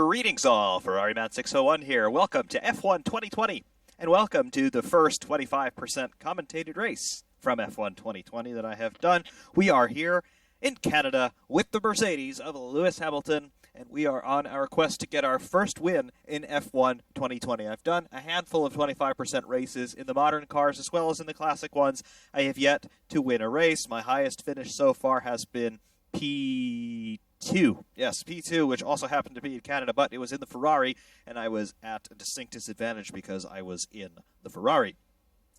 Greetings all, Ferrari Man 601 here. Welcome to F1 2020, and welcome to the first 25% commentated race from F1 2020 that I have done. We are here in Canada with the Mercedes of Lewis Hamilton, and we are on our quest to get our first win in F1 2020. I've done a handful of 25% races in the modern cars as well as in the classic ones. I have yet to win a race. My highest finish so far has been P2. Yes, P2, which also happened to be in Canada, but it was in the Ferrari, and I was at a distinct disadvantage because I was in the Ferrari.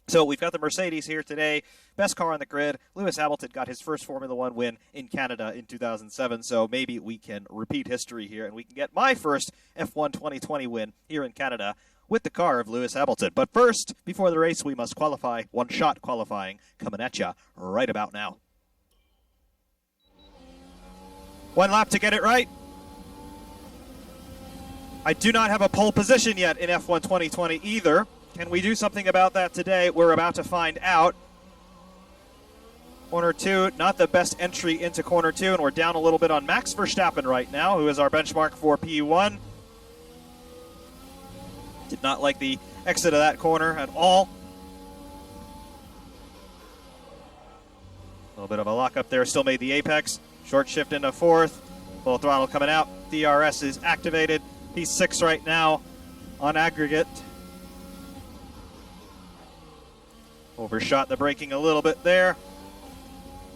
So we've got the Mercedes here today, best car on the grid. Lewis Hamilton got his first Formula One win in Canada in 2007, so maybe we can repeat history here, and we can get my first F1 2020 win here in Canada with the car of Lewis Hamilton. But first, before the race, we must qualify. One-shot qualifying coming at you right about now. One lap to get it right. I do not have a pole position yet in F1 2020 either. Can we do something about that today? We're about to find out. Corner 2, not the best entry into Corner 2, and we're down a little bit on Max Verstappen right now, who is our benchmark for P1. Did not like the exit of that corner at all. A little bit of a lock up there, still made the apex. Short shift into fourth, full throttle coming out. DRS is activated. P6 right now on aggregate. Overshot the braking a little bit there.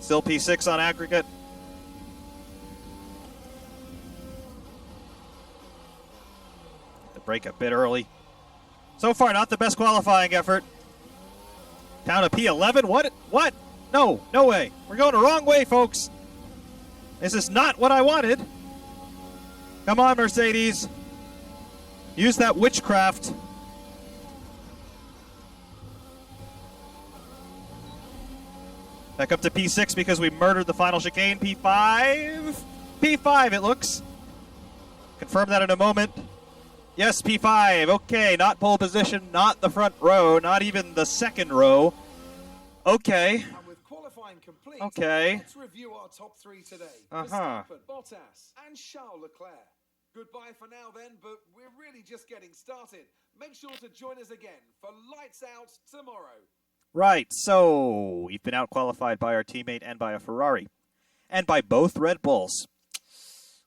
Still P6 on aggregate. The brake a bit early. So far, not the best qualifying effort. Down to P11. What? No way. We're going the wrong way, folks. This is not what I wanted. Come on, Mercedes. Use that witchcraft. Back up to P6 because we murdered the final chicane. P5. P5 it looks. Confirm that in a moment. Yes, P5. Okay, not pole position, not the front row, not even the second row. Okay. Complete. Okay. Let's review our top three today. Verstappen, Bottas, and Charles Leclerc. Goodbye for now then, but we're really just getting started. Make sure to join us again for Lights Out tomorrow. Right, so we've been out-qualified by our teammate and by a Ferrari. And by both Red Bulls.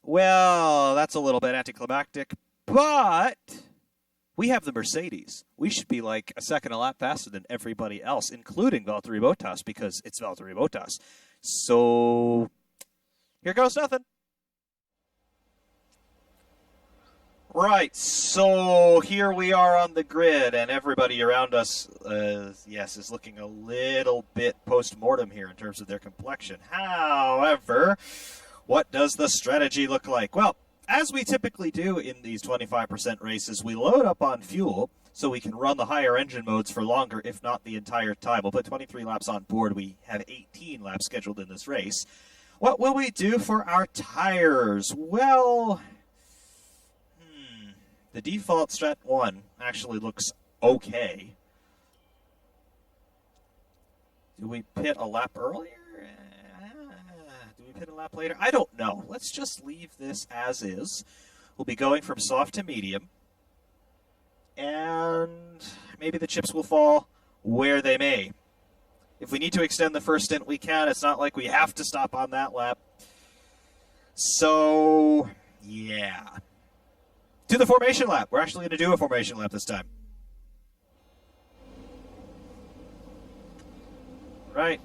Well, that's a little bit anticlimactic, but we have the Mercedes. We should be like a second a lap faster than everybody else, including Valtteri Bottas, because it's Valtteri Bottas. So, here goes nothing. Right, so here we are on the grid, and everybody around us, is looking a little bit post-mortem here in terms of their complexion. However, what does the strategy look like? Well, as we typically do in these 25% races, we load up on fuel so we can run the higher engine modes for longer, if not the entire time. We'll put 23 laps on board. We have 18 laps scheduled in this race. What will we do for our tires? Well, the default Strat 1 actually looks okay. Do we pit a lap earlier? Hit a lap later? I don't know. Let's just leave this as is. We'll be going from soft to medium. And maybe the chips will fall where they may. If we need to extend the first stint, we can. It's not like we have to stop on that lap. So, yeah. To the formation lap. We're actually going to do a formation lap this time. Right.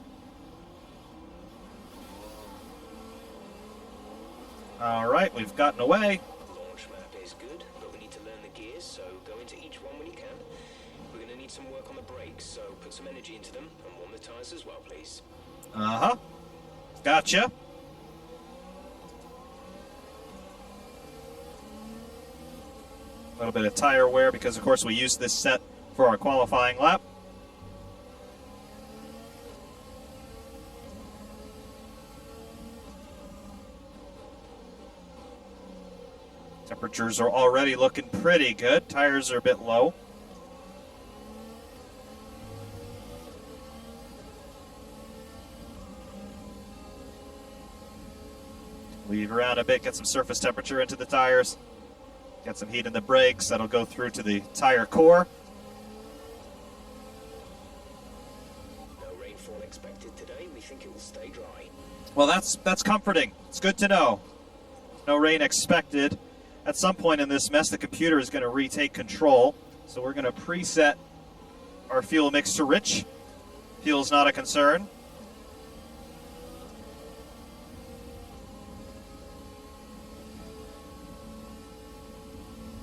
All right, we've gotten away. The launch map is good, but we need to learn the gears, so go into each one when you can. We're going to need some work on the brakes, so put some energy into them and warm the tires as well, please. Uh-huh. Gotcha. A little bit of tire wear because, of course, we used this set for our qualifying lap. Temperatures are already looking pretty good. Tires are a bit low. Weave around a bit, get some surface temperature into the tires. Get some heat in the brakes. That'll go through to the tire core. No rainfall expected today. We think it will stay dry. Well, that's comforting. It's good to know. No rain expected. At some point in this mess, the computer is going to retake control. So we're going to preset our fuel mix to rich. Fuel's not a concern.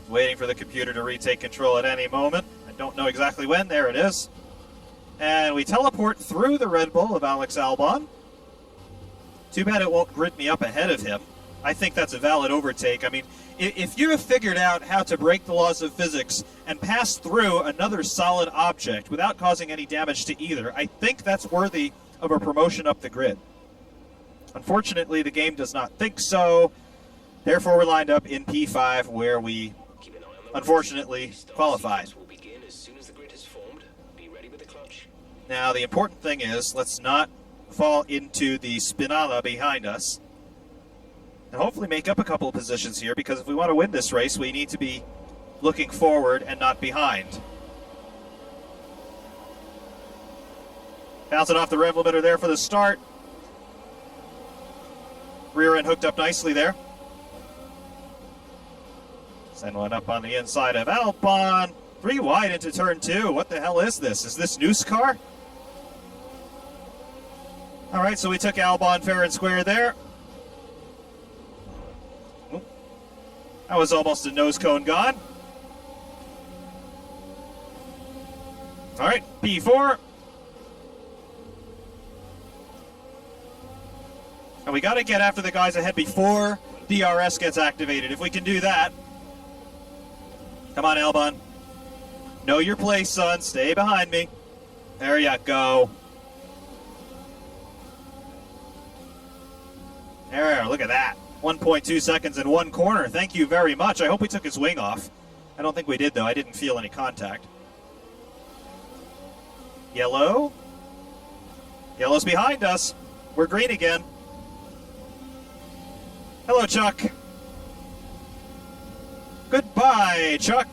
Waiting for the computer to retake control at any moment. I don't know exactly when. There it is. And we teleport through the Red Bull of Alex Albon. Too bad it won't grid me up ahead of him. I think that's a valid overtake. I mean, if you have figured out how to break the laws of physics and pass through another solid object without causing any damage to either, I think that's worthy of a promotion up the grid. Unfortunately, the game does not think so. Therefore, we're lined up in P5 where we unfortunately qualified. Will begin as soon as the grid has formed. Be ready with the clutch. Now, the important thing is, let's not fall into the spinala behind us. And hopefully make up a couple of positions here, because if we want to win this race, we need to be looking forward and not behind. Bouncing off the rev limiter there for the start. Rear end hooked up nicely there. Send one up on the inside of Albon. 3 wide into turn 2. What the hell is this? Is this Noose car? All right, so we took Albon fair and square there. That was almost a nose cone gone. All right, P4. And we got to get after the guys ahead before DRS gets activated. If we can do that. Come on, Albon. Know your place, son. Stay behind me. There you go. There, look at that. 1.2 seconds in one corner. Thank you very much. I hope we took his wing off. I don't think we did, though. I didn't feel any contact. Yellow. Yellow's behind us. We're green again. Hello, Chuck. Goodbye, Chuck.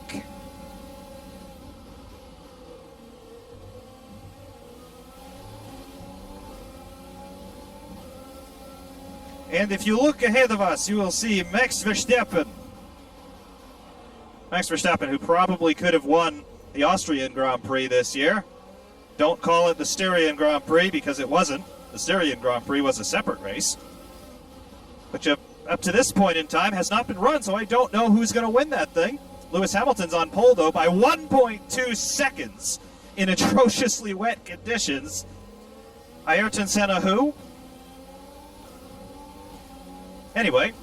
And if you look ahead of us, you will see Max Verstappen. Max Verstappen, who probably could have won the Austrian Grand Prix this year. Don't call it the Styrian Grand Prix, because it wasn't. The Styrian Grand Prix was a separate race, which up to this point in time has not been run, so I don't know who's going to win that thing. Lewis Hamilton's on pole, though, by 1.2 seconds in atrociously wet conditions. Ayrton Senna who? Anyway,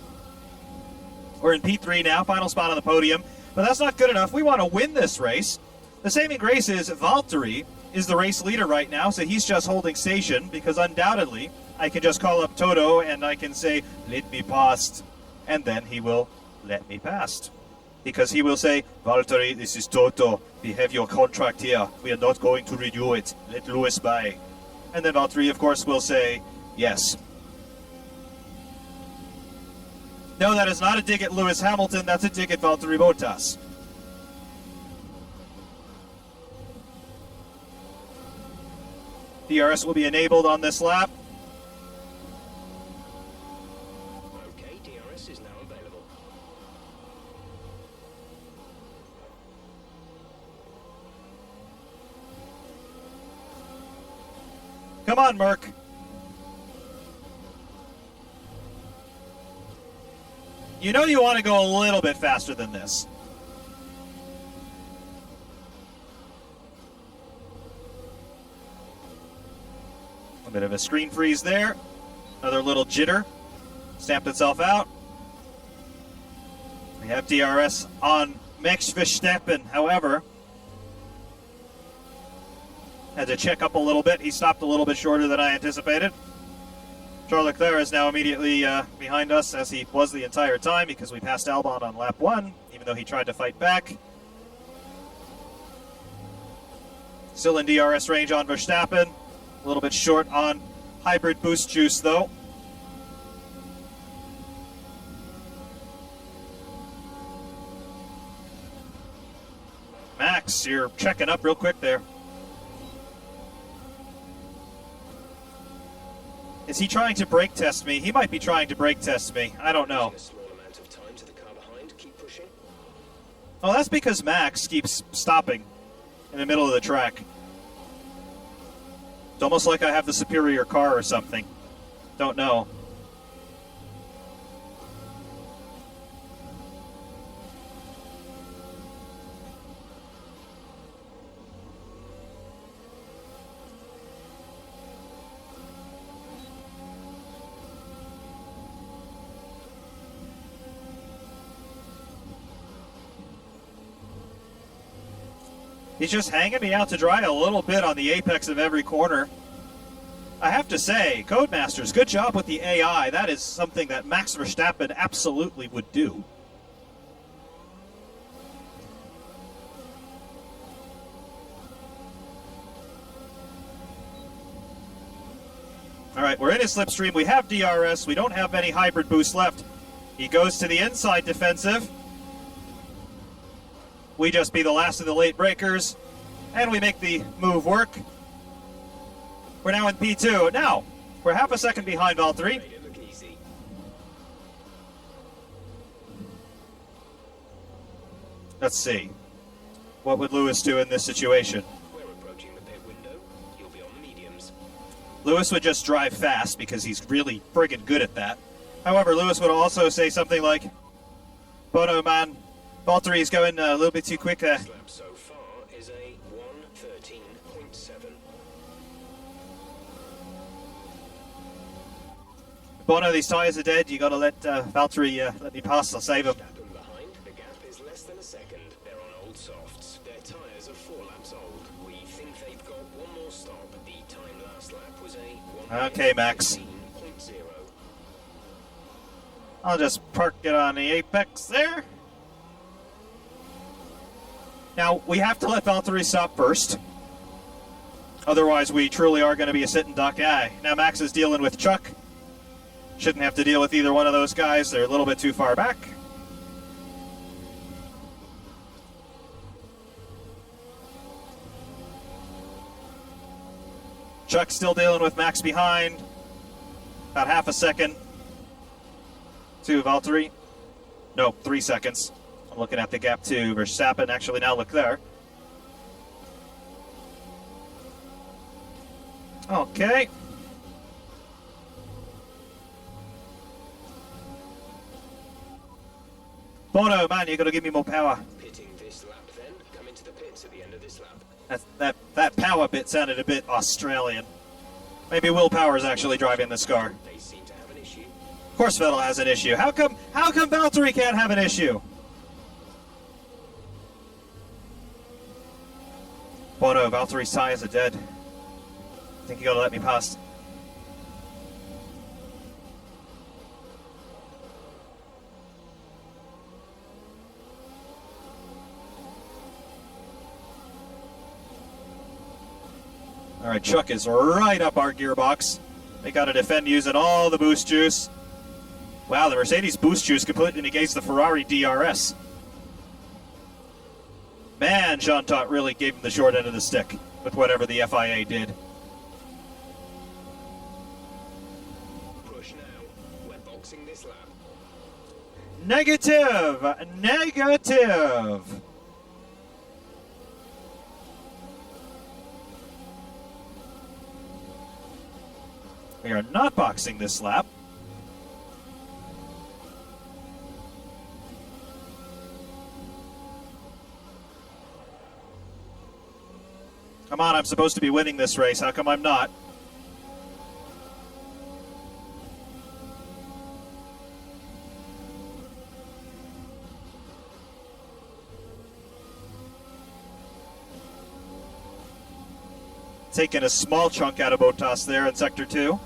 we're in P3 now, final spot on the podium, but that's not good enough. We want to win this race. The saving grace is Valtteri is the race leader right now, so he's just holding station, because undoubtedly I can just call up Toto and I can say, let me past, and then he will let me past. Because he will say, Valtteri, this is Toto, we have your contract here, we are not going to renew it, let Lewis by. And then Valtteri, of course, will say, yes. No, that is not a dig at Lewis Hamilton, that's a dig at Valtteri Bottas. DRS will be enabled on this lap. Okay, DRS is now available. Come on, Merc. You know you want to go a little bit faster than this. A bit of a screen freeze there. Another little jitter. Stamped itself out. We have DRS on Max Verstappen, however. Had to check up a little bit. He stopped a little bit shorter than I anticipated. Charles Leclerc is now immediately behind us, as he was the entire time, because we passed Albon on lap 1, even though he tried to fight back. Still in DRS range on Verstappen. A little bit short on hybrid boost juice, though. Max, you're checking up real quick there. Is he trying to brake test me? He might be trying to brake test me. I don't know. Oh, that's because Max keeps stopping in the middle of the track. It's almost like I have the superior car or something. Don't know. He's just hanging me out to dry a little bit on the apex of every corner. I have to say, Codemasters, good job with the AI. That is something that Max Verstappen absolutely would do. All right, we're in his slipstream. We have DRS. We don't have many hybrid boosts left. He goes to the inside defensive. We just be the last of the late breakers, and we make the move work. We're now in P2. Now, we're half a second behind Valtteri. Let's see. What would Lewis do in this situation? We're approaching the pit window. You'll be on the mediums. Lewis would just drive fast because he's really friggin' good at that. However, Lewis would also say something like, Bono, man, Valtteri is going a little bit too quick there. This lap so far is a 1:13.7. Bono, these tyres are dead. You got to let Valtteri let me pass. I'll save him. Verstappen behind. The gap is less than a second. They're on old softs. Their tyres are 4 laps old. We think they've got one more stop. The time last lap was a Okay, Max. 1:15.0. I'll just park it on the apex there. Now, we have to let Valtteri stop first. Otherwise, we truly are going to be a sit and duck guy. Now, Max is dealing with Chuck. Shouldn't have to deal with either one of those guys. They're a little bit too far back. Chuck's still dealing with Max behind. About half a second to Valtteri. No, 3 seconds. I'm looking at the gap to Verstappen. Actually, now look there. Okay. Bono, man, you got to give me more power. Pitting this lap then. Come into the pits at the end of this lap. That power bit sounded a bit Australian. Maybe Will Power's actually driving this car. They seem to have an issue. Of course Vettel has an issue. How come Valtteri can't have an issue? Bono, Valtteri's tires are dead. I think you gotta let me pass. All right, Chuck is right up our gearbox. They got to defend using all the boost juice. Wow, the Mercedes boost juice completely negates the Ferrari DRS. Man, Jean Todt really gave him the short end of the stick with whatever the FIA did. Push now. We're boxing this lap. Negative! Negative! We are not boxing this lap. Come on, I'm supposed to be winning this race. How come I'm not? Taking a small chunk out of Bottas there in Sector 2.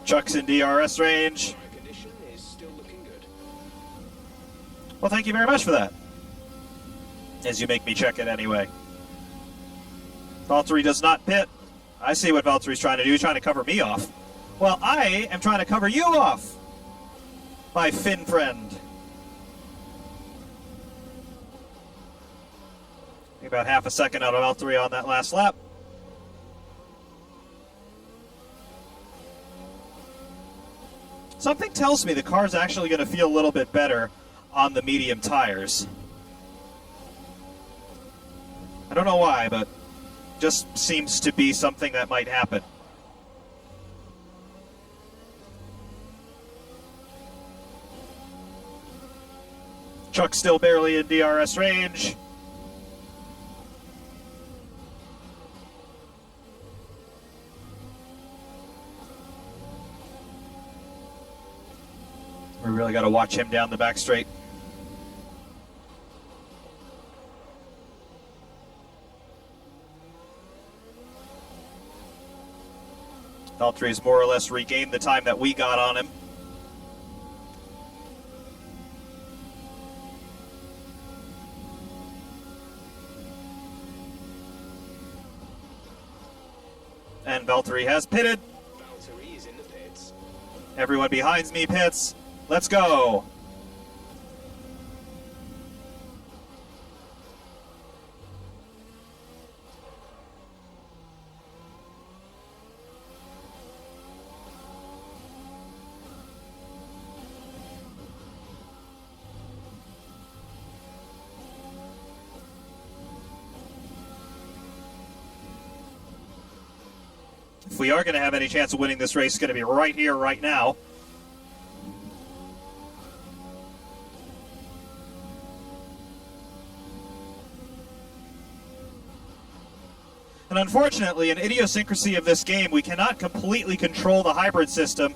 Chuck's in DRS range. Tire condition is still looking good. Well, thank you very much for that. As you make me check it anyway. Valtteri does not pit. I see what Valtteri's trying to do. He's trying to cover me off. Well, I am trying to cover you off, my Finn friend. About half a second out of Valtteri on that last lap. Something tells me the car's actually going to feel a little bit better on the medium tires. I don't know why, but just seems to be something that might happen. Chuck's still barely in DRS range. We really got to watch him down the back straight. Valtteri's more or less regained the time that we got on him. And Valtteri has pitted. Valtteri is in the pits. Everyone behind me pits. Let's go. If we are going to have any chance of winning this race, it's going to be right here, right now. And unfortunately, an idiosyncrasy of this game, we cannot completely control the hybrid system.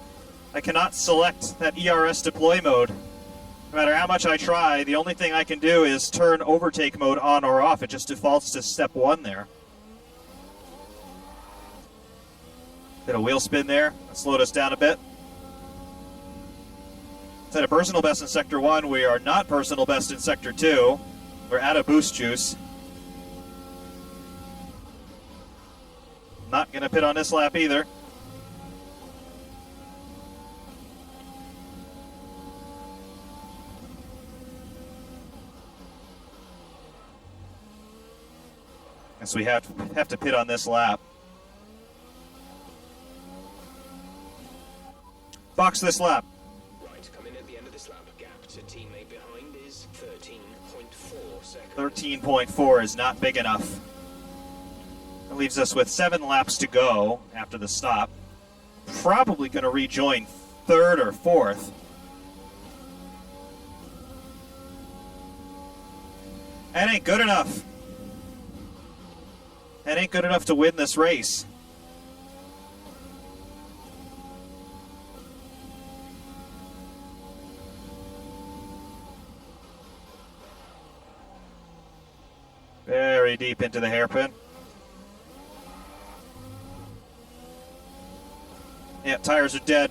I cannot select that ERS deploy mode. No matter how much I try, the only thing I can do is turn overtake mode on or off. It just defaults to step 1 there. Did a wheel spin there. That slowed us down a bit. Set a personal best in Sector 1. We are not personal best in Sector 2. We're out of boost juice. Not going to pit on this lap either. Guess we have to pit on this lap. Box this lap. Right, come in at the end of this lap. Gap to teammate behind is 13.4 seconds. 13.4 is not big enough. That leaves us with 7 laps to go after the stop. Probably going to rejoin 3rd or 4th. That ain't good enough. That ain't good enough to win this race. Very deep into the hairpin. Yeah, tires are dead.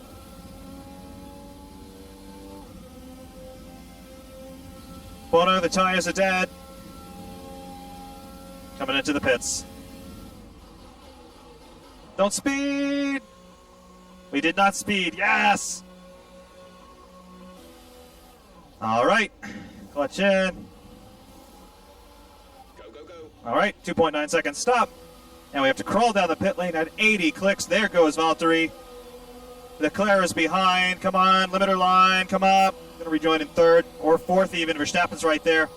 Bono, the tires are dead. Coming into the pits. Don't speed! We did not speed, yes! All right, clutch in. Go, go, go. All right, 2.9 seconds stop. And we have to crawl down the pit lane at 80 clicks. There goes Valtteri. Leclerc is behind. Come on, limiter line, come up. Going to rejoin in 3rd or 4th even. Verstappen's right there.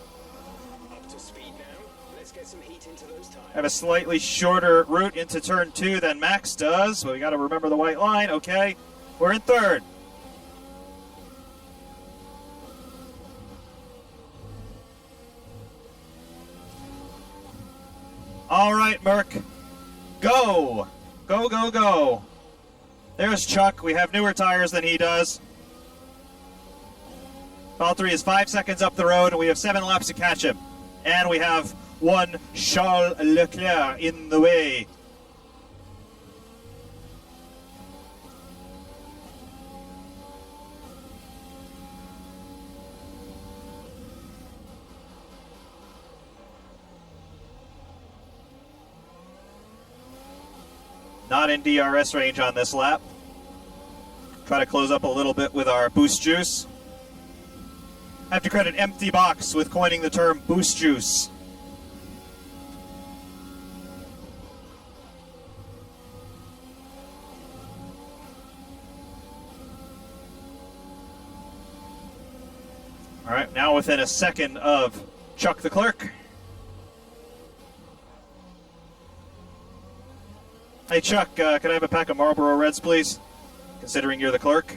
Up to speed now. Let's get some heat into those tires. Have a slightly shorter route into turn 2 than Max does. So we got to remember the white line. Okay, we're in 3rd. All right, Merc. Go. Go, go, go. There's Chuck. We have newer tires than he does. Valtteri is 5 seconds up the road, and we have 7 laps to catch him. And we have one Charles Leclerc in the way. Not in DRS range on this lap. Try to close up a little bit with our boost juice. I have to credit Empty Box with coining the term boost juice. All right, now within a second of Chuck the Clerk. Hey Chuck, can I have a pack of Marlboro Reds, please? Considering you're the clerk.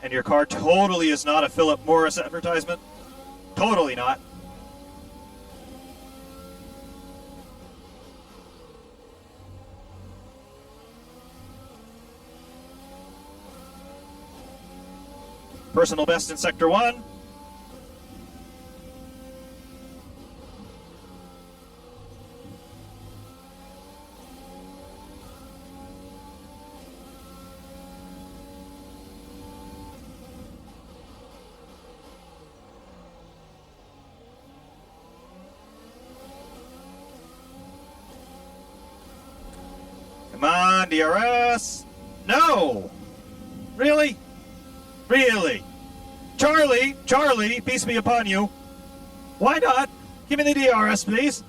And your car totally is not a Philip Morris advertisement. Totally not. Personal best in Sector 1. Come on, DRS. No. Really? Really? Charlie, peace be upon you. Why not? Give me the DRS, please.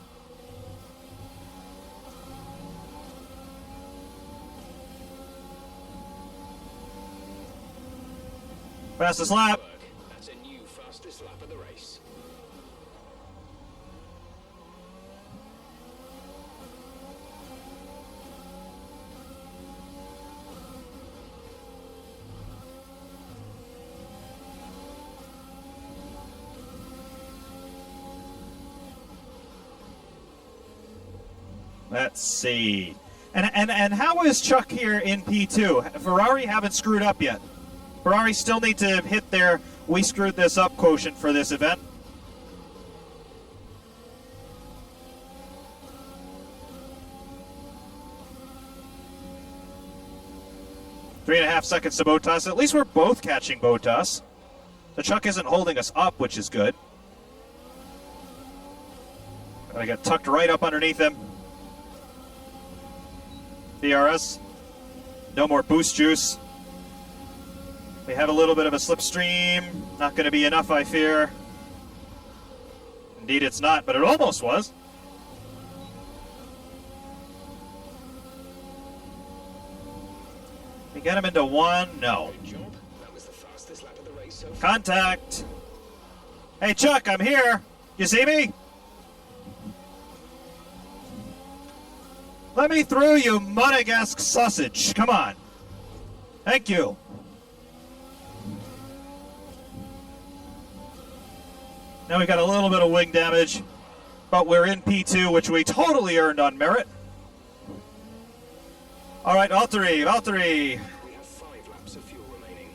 Fastest lap. That's a new fastest lap of the race. Let's see. And how is Chuck here in P2? Ferrari haven't screwed up yet. Ferrari still need to hit their "we screwed this up" quotient for this event. Three and a half seconds to Bottas. At least we're both catching Bottas. So Chuck isn't holding us up, which is good. I got tucked right up underneath him. DRS. No more boost juice. We have a little bit of a slipstream. Not going to be enough, I fear. Indeed, it's not, but it almost was. We get him into one? No. Good job. That was the fastest lap of the race so far. Contact. Hey, Chuck, I'm here. You see me? Let me through, you Monegasque sausage. Come on. Thank you. Now we got a little bit of wing damage, but we're in P2, which we totally earned on merit. All right, Valtteri. We have 5 laps of fuel remaining.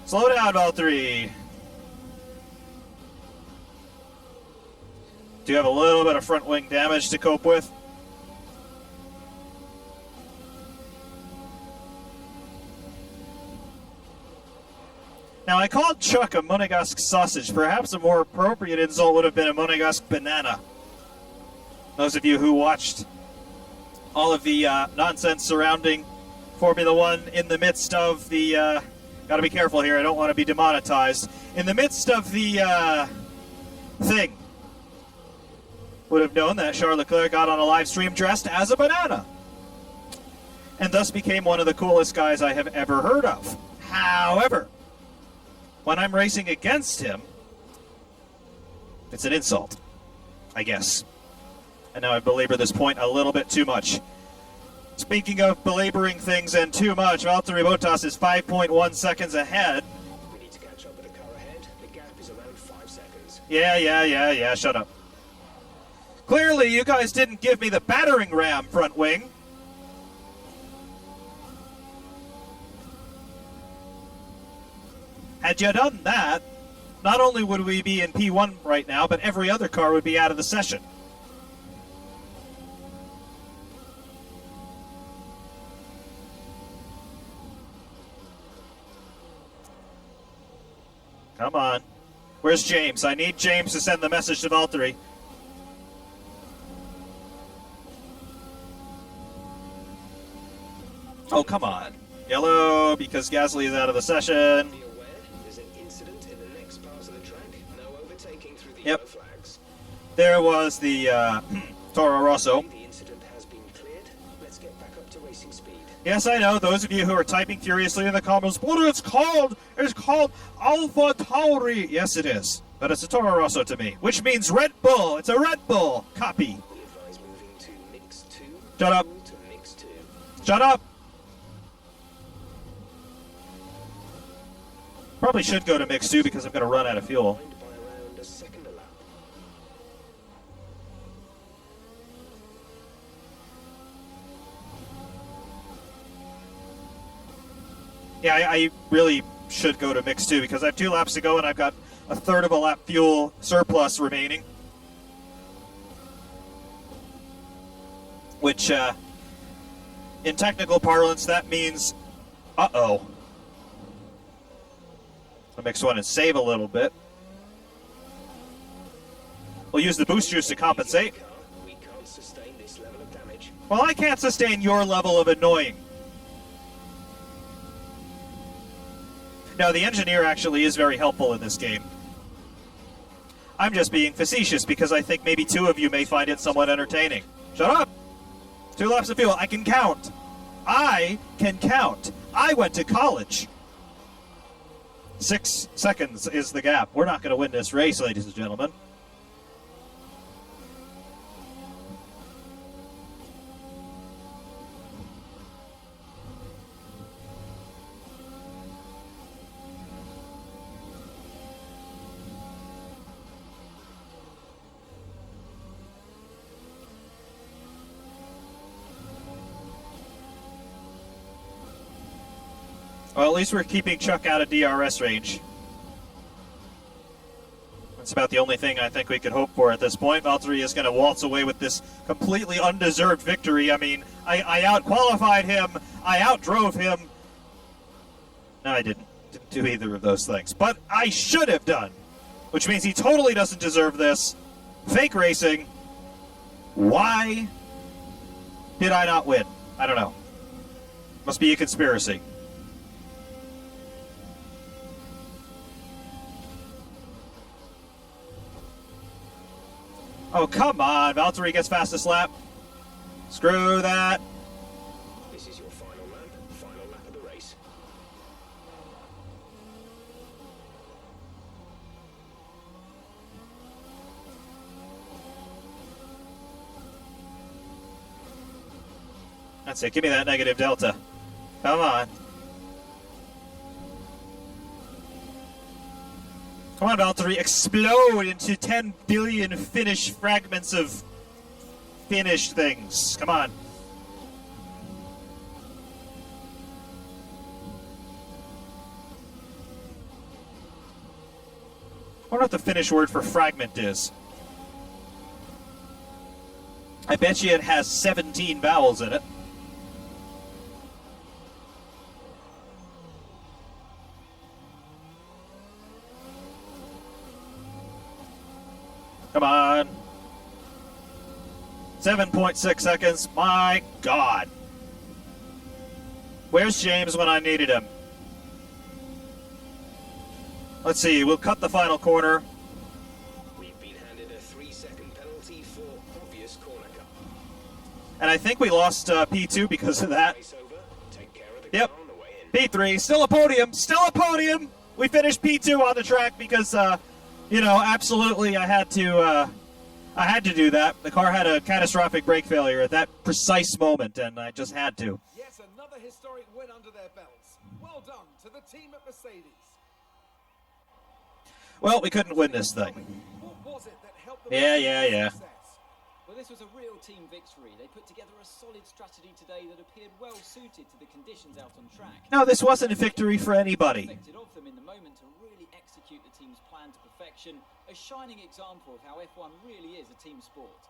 Slow down, Valtteri. Do you have a little bit of front wing damage to cope with? Now, I called Chuck a Monegasque sausage. Perhaps a more appropriate insult would have been a Monegasque banana. Those of you who watched all of the nonsense surrounding Formula One in the midst of the... gotta be careful here, I don't want to be demonetized. In the midst of the thing, would have known that Charles Leclerc got on a live stream dressed as a banana. And thus became one of the coolest guys I have ever heard of. However, when I'm racing against him, it's an insult, I guess. And now I've belabored this point a little bit too much. Speaking of belaboring things and too much, Valtteri Bottas is 5.1 seconds ahead. We need to catch up with the car ahead. The gap is around 5 seconds. Yeah, shut up. Clearly, you guys didn't give me the battering ram front wing. Had you done that, not only would we be in P1 right now, but every other car would be out of the session. Come on. Where's James? I need James to send the message to Valtteri. Oh, come on. Yellow because Gasly is out of the session. Be aware, there's an incident in the next part of the track. No overtaking through the Yep. yellow flags. There was the Toro Rosso. The incident has been cleared. Let's get back up to racing speed. Yes, I know. Those of you who are typing furiously in the comments, what it's called Alpha Tauri. Yes, it is. But it's a Toro Rosso to me, which means Red Bull. It's a Red Bull copy. We advise moving to mix 2. Shut up. To mix 2. Shut up. Probably should go to mix 2 because I'm going to run out of fuel. By around a second a lap. Yeah, I really should go to mix 2 because I have 2 laps to go and I've got a third of a lap fuel surplus remaining. Which, in technical parlance, that means, uh-oh. I'll mix 1 and save a little bit. We'll use the boost juice to compensate. We can't sustain this level of damage. Well, I can't sustain your level of annoying. No, the engineer actually is very helpful in this game. I'm just being facetious because I think maybe 2 of you may find it somewhat entertaining. Shut up! 2 laps of fuel. I can count. I can count. I went to college. 6 seconds is the gap. We're not going to win this race, ladies and gentlemen. Well, at least we're keeping Chuck out of DRS range. That's about the only thing I think we could hope for at this point. Valtteri is going to waltz away with this completely undeserved victory. I mean, I out-qualified him. I out-drove him. No, I didn't do either of those things. But I should have done, which means he totally doesn't deserve this. Fake racing. Why did I not win? I don't know. Must be a conspiracy. Oh, come on. Valtteri gets fastest lap. Screw that. This is your final lap of the race. That's it. Give me that negative delta. Come on. Come on, Valtteri. Explode into 10 billion finished fragments of finished things. Come on. I wonder what the Finnish word for fragment is. I bet you it has 17 vowels in it. Come on. 7.6 seconds. My God. Where's James when I needed him? Let's see. We'll cut the final corner. We've been handed a 3-second penalty for obvious corner cut. And I think we lost P2 because of that. Race over. Take care of the Yep. car on the way in. P3. Still a podium. Still a podium. We finished P2 on the track because, you know, absolutely I had to do that. The car had a catastrophic brake failure at that precise moment, and I just had to. Yes, another historic win under their belts. Well done to the team at Mercedes. Well, we couldn't win this thing. What was it that helped them Yeah. success? Well, this was a real team victory. They put together a solid strategy today that appeared well suited to the conditions out on track. No, this wasn't a victory for anybody. Expected of them in the moment to really execute the team's plan to perfection, a shining example of how F1 really is a team sport.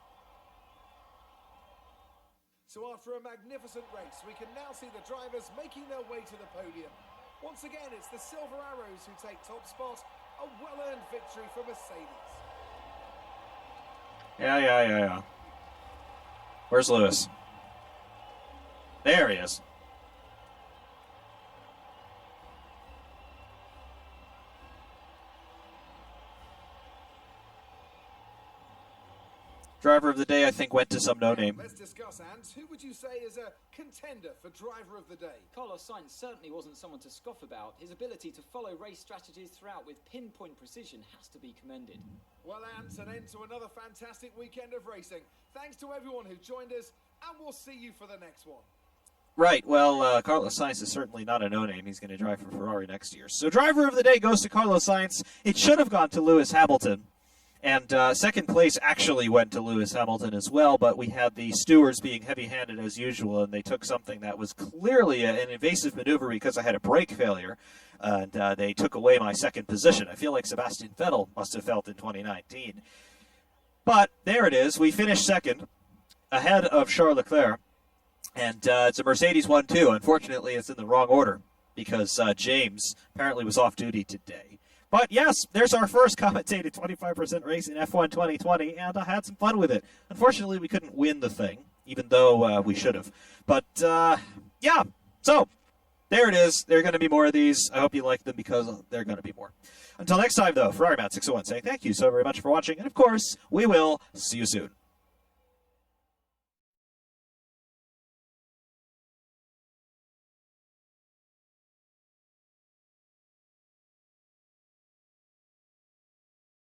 So after a magnificent race, we can now see the drivers making their way to the podium. Once again, it's the Silver Arrows who take top spot. A well-earned victory for Mercedes. Yeah. Where's Lewis? There he is. Driver of the day, I think, went to some no-name. Let's discuss, Ant. Who would you say is a contender for driver of the day? Carlos Sainz certainly wasn't someone to scoff about. His ability to follow race strategies throughout with pinpoint precision has to be commended. Well, Ant, an end to another fantastic weekend of racing. Thanks to everyone who joined us, and we'll see you for the next one. Right, well, Carlos Sainz is certainly not a no-name. He's going to drive for Ferrari next year. So driver of the day goes to Carlos Sainz. It should have gone to Lewis Hamilton. And second place actually went to Lewis Hamilton as well, but we had the stewards being heavy-handed as usual, and they took something that was clearly an invasive maneuver because I had a brake failure, and they took away my second position. I feel like Sebastian Vettel must have felt in 2019. But there it is. We finished second, ahead of Charles Leclerc, and it's a Mercedes 1-2. Unfortunately, it's in the wrong order because James apparently was off duty today. But yes, there's our first commentated 25% race in F1 2020, and I had some fun with it. Unfortunately, we couldn't win the thing, even though we should have. But, yeah, so there it is. There are going to be more of these. I hope you like them because there are going to be more. Until next time, though, Ferrari Matt 601 saying thank you so very much for watching, and of course, we will see you soon.